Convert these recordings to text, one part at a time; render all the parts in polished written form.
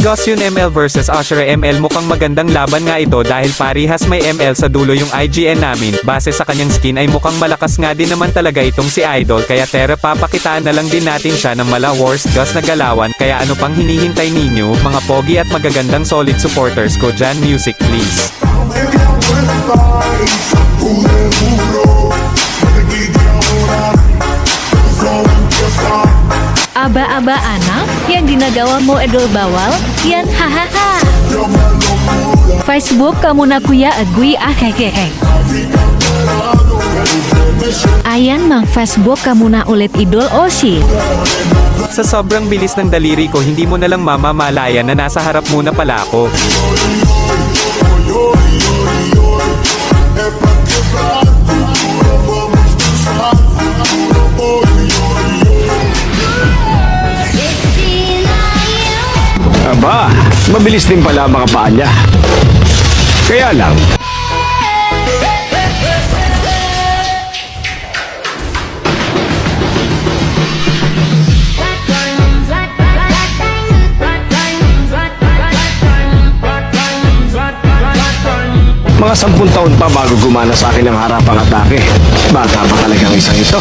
Gosyon ML vs Ashura ML, mukhang magandang laban nga ito dahil parihas may ML sa dulo yung IGN namin. Base sa kanyang skin ay mukhang malakas nga din naman talaga itong si Idol, kaya tara papakitaan na lang din natin siya ng mala worst Gus na galawan. Kaya ano pang hinihintay ninyo, mga pogi at magagandang solid supporters ko dyan, music please. Aba-aba anak, yang dinagawa mo idol bawal, yan hahaha. Facebook kamu na kuya agui hehehe. Ayan mang Facebook kamu na ulit idol oshi. Sa sobrang bilis ng daliri ko, hindi mo nalang mamamalaya na nasa harap muna pala ako. Aba, mabilis din pala mga paa niya. Kaya lang, mga 10 taon pa bago gumana sa akin ang harapang atake. Bata pa talagang isang ito.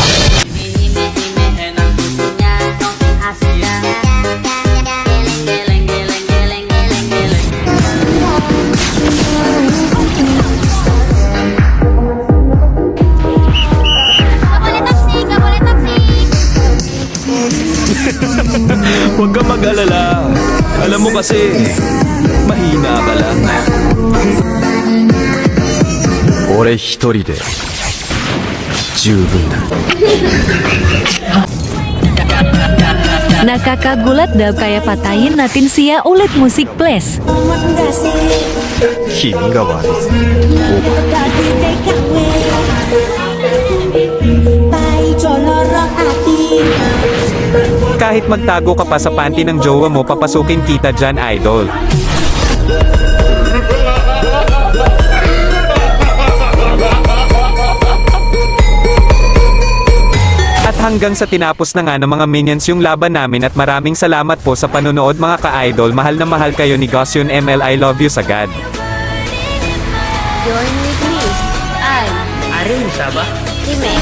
Huwag kang mag-alala. Alam mo kasi, mahina ka lang. Ore hitori de jubun da. Nakakagulat daw kaya patayin natin siya ulit musik please. Kimi ga warui. Kahit magtago ka pa sa panty ng jowa mo, papasukin kita dyan, Idol. At hanggang sa tinapos na nga ng mga minions yung laban namin, at maraming salamat po sa panonood mga ka-idol. Mahal na mahal kayo ni Gosyon ML, I love you sagad. Join with me. I, Arin Saba, Hime.